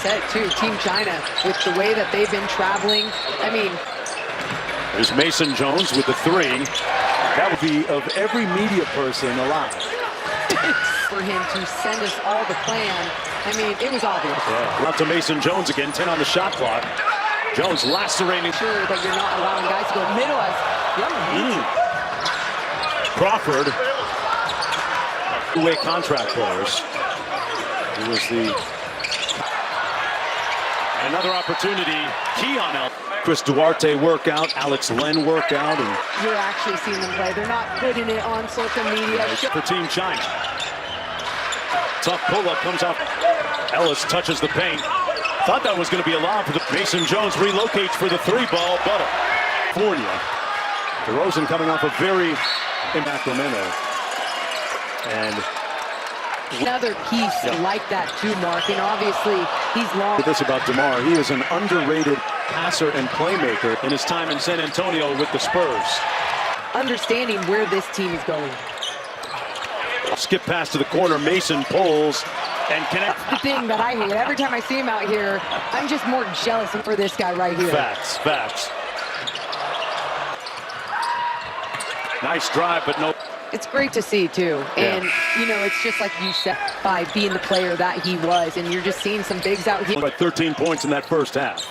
said it too, Team China, with the way that they've been traveling. I mean, there's Mason Jones with the three. That would be of every media person alive. For him to send us all the plan, I mean, it was obvious. Yeah. Out to Mason Jones again, 10 on the shot clock. Jones lacerating. Sure that you're not allowing guys to go middle us. Crawford, two-way contract players. He was the... Another opportunity, Keon out. Chris Duarte workout, Alex Len workout. And you're actually seeing them play. They're not putting it on social media. For Team China. Tough pull-up comes out. Ellis touches the paint. Thought that was going to be a lob for the Mason Jones relocates for the three ball, but California. DeRozan coming off a very in Sacramento. And another piece like that too, Mark, and obviously he's long. This about DeMar, he is an underrated passer and playmaker in his time in San Antonio with the Spurs. Understanding where this team is going. Skip pass to the corner, Mason pulls and connects. That's the thing that I hate. Every time I see him out here, I'm just more jealous for this guy right here. Facts, facts. Nice drive, but no. It's great to see too, and you know, it's just like you said, by being the player that he was, and you're just seeing some bigs out here. By 13 points in that first half.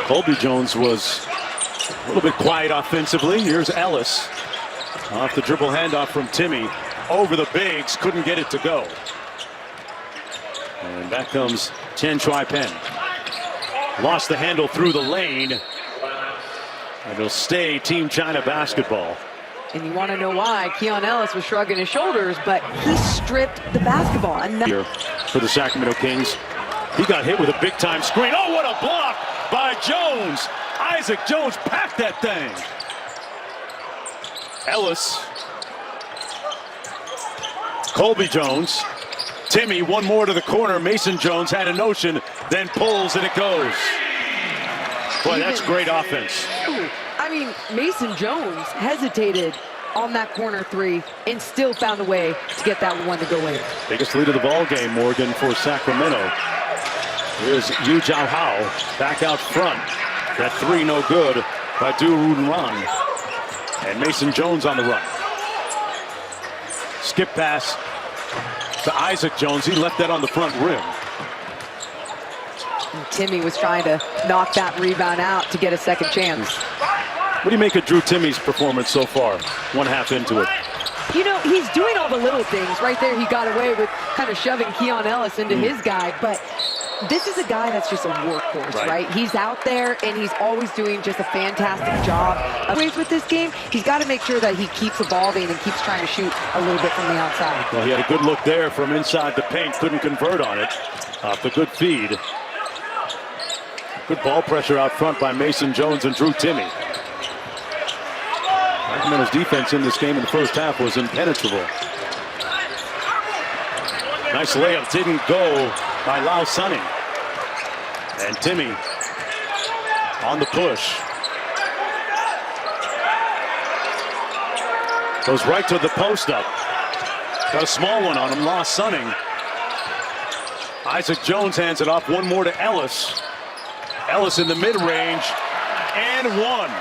Colby Jones was a little bit quiet offensively. Here's Ellis off the dribble handoff from Timmy over the bigs, couldn't get it to go. And back comes Chen Shui-Pen. Lost the handle through the lane, and it'll stay Team China basketball. And you want to know why? Keon Ellis was shrugging his shoulders, but he stripped the basketball. Here for the Sacramento Kings. He got hit with a big-time screen. Oh, what a block by Jones. Isaac Jones packed that thing. Ellis. Colby Jones. Timmy, one more to the corner. Mason Jones had a notion, then pulls, and it goes. Boy, that's great offense. I mean, Mason Jones hesitated on that corner three and still found a way to get that one to go in. Biggest lead of the ball game, Morgan, for Sacramento. Here's Yu Jiao Hao back out front. That three no good by Du Rudenran. And Mason Jones on the run. Skip pass to Isaac Jones. He left that on the front rim. And Timmy was trying to knock that rebound out to get a second chance. What do you make of Drew Timmy's performance so far, one half into it? You know, he's doing all the little things. Right there, he got away with kind of shoving Keon Ellis into his guy, but this is a guy that's just a workhorse, right? He's out there, and he's always doing just a fantastic job. Always with this game, he's got to make sure that he keeps evolving and keeps trying to shoot a little bit from the outside. Well, he had a good look there from inside the paint, couldn't convert on it. Off the good feed. Good ball pressure out front by Mason Jones and Drew Timme. Sacramento's defense in this game in the first half was impenetrable. Nice layup, didn't go by Lau Sunning. And Timme on the push. Goes right to the post up. Got a small one on him, Lau Sunning. Isaac Jones hands it off, one more to Ellis. Ellis in the mid-range, and one.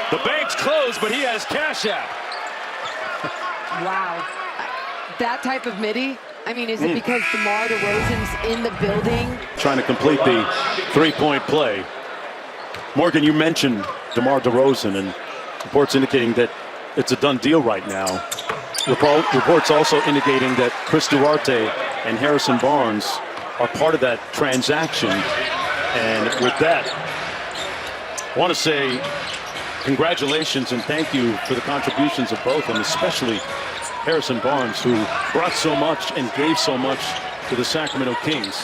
The bank's closed, but he has cash out. Wow. That type of midi, I mean, is it because DeMar DeRozan's in the building? Trying to complete the three-point play. Morgan, you mentioned DeMar DeRozan, and reports indicating that it's a done deal right now. Reports also indicating that Chris Duarte and Harrison Barnes are part of that transaction. And with that, I want to say congratulations and thank you for the contributions of both, and especially Harrison Barnes, who brought so much and gave so much to the Sacramento Kings.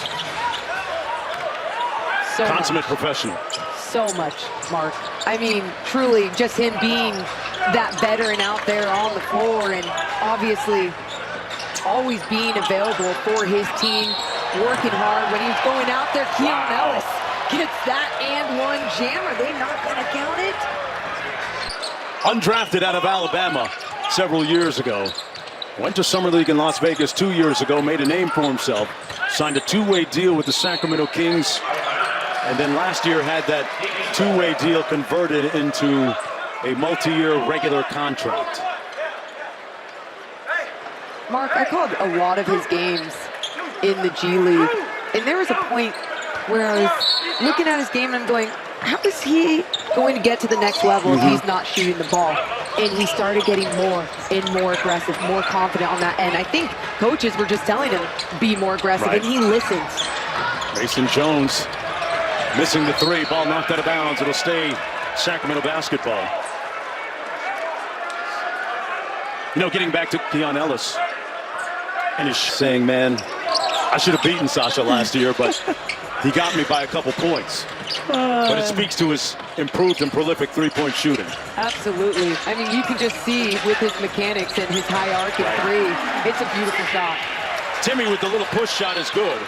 Consummate professional. So much, Mark. I mean, truly, just him being that veteran out there on the floor, and obviously always being available for his team, working hard. When he's going out there, Keon Ellis gets that and one jam. Are they not going to count it? Undrafted out of Alabama several years ago. Went to Summer League in Las Vegas 2 years ago, made a name for himself, signed a two-way deal with the Sacramento Kings, and then last year had that two-way deal converted into a multi-year regular contract. Mark, I called a lot of his games in the G League, and there was a point where I was looking at his game and I'm going, how is he going to get to the next level if he's not shooting the ball? And he started getting more and more aggressive, more confident on that end. I think coaches were just telling him, be more aggressive, and he listens. Mason Jones missing the three. Ball knocked out of bounds. It'll stay Sacramento basketball. You know, getting back to Keon Ellis and his saying, man, I should have beaten Sasha last year, but he got me by a couple points. But it speaks to his improved and prolific three-point shooting. Absolutely. I mean, you can just see with his mechanics and his high arc and three, it's a beautiful shot. Timmy with the little push shot is good.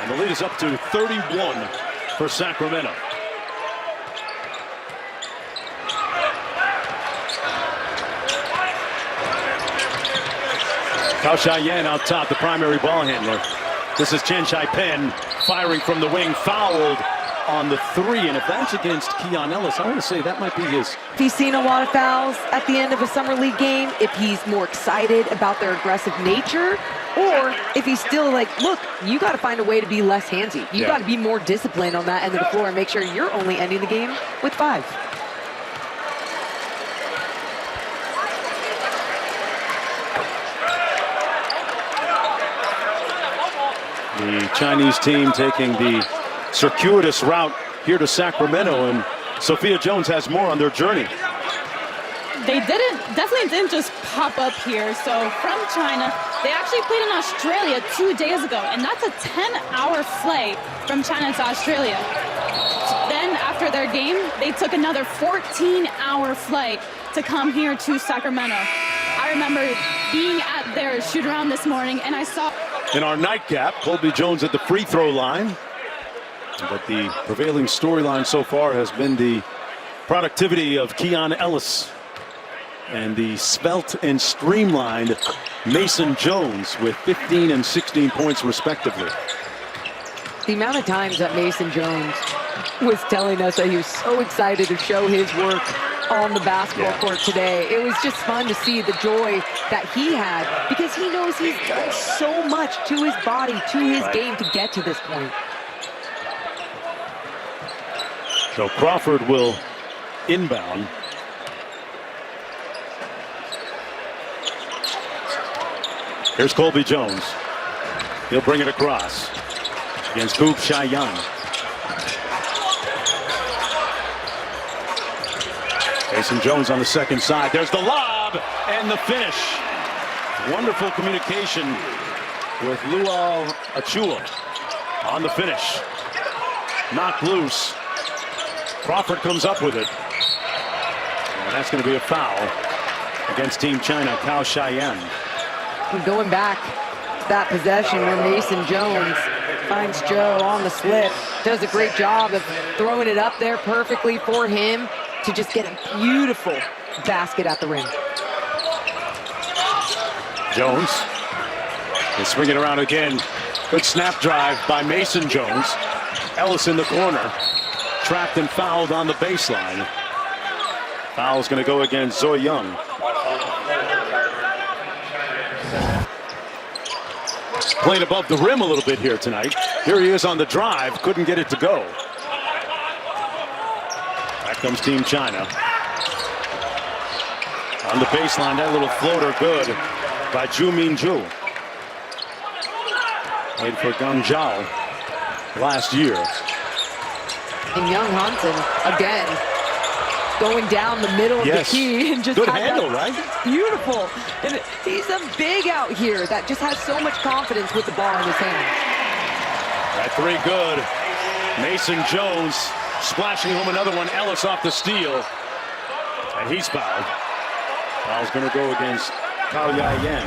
And the lead is up to 31 for Sacramento. Cao Xiaoyan out top, the primary ball handler. This is Chen Shai-Pen firing from the wing, fouled on the three. And if that's against Keon Ellis, I want to say that might be his. If he's seen a lot of fouls at the end of a Summer League game, if he's more excited about their aggressive nature, or if he's still like, look, you got to find a way to be less handsy. You got to be more disciplined on that end of the floor and make sure you're only ending the game with 5. The Chinese team taking the circuitous route here to Sacramento, and Sophia Jones has more on their journey. They definitely didn't just pop up here. So from China, they actually played in Australia 2 days ago, and that's a 10-hour flight from China to Australia. Then after their game, they took another 14-hour flight to come here to Sacramento. I remember being at their shoot-around this morning, and I saw... In our nightcap, Colby Jones at the free throw line. But the prevailing storyline so far has been the productivity of Keon Ellis and the svelte and streamlined Mason Jones with 15 and 16 points respectively. The amount of times that Mason Jones was telling us that he was so excited to show his work on the basketball court today. It was just fun to see the joy that he had because he knows he's done so much to his body, to his game to get to this point. So Crawford will inbound. Here's Colby Jones. He'll bring it across against Cao Xiaoyan. Mason Jones on the second side. There's the lob and the finish. Wonderful communication with Luau Achua on the finish. Knocked loose. Crawford comes up with it. And that's going to be a foul against Team China, Cao Xiaoyan. And going back to that possession where Mason Jones finds Joe on the slip, does a great job of throwing it up there perfectly for him to just get a beautiful basket at the rim. Jones will swing it around again. Good snap drive by Mason Jones. Ellis in the corner. Trapped and fouled on the baseline. Foul's going to go against Zoe Young. Playing above the rim a little bit here tonight. Here he is on the drive. Couldn't get it to go. Back comes Team China. On the baseline, that little floater good by Zhu Mingzhu. Played for Guangzhou last year. And Young Hansen, again, going down the middle of the key and just good handle, right? Beautiful. And he's a big out here that just has so much confidence with the ball in his hand. That three good. Mason Jones splashing home another one. Ellis off the steal. And he's fouled. Foul's going to go against Cao Xiaoyan.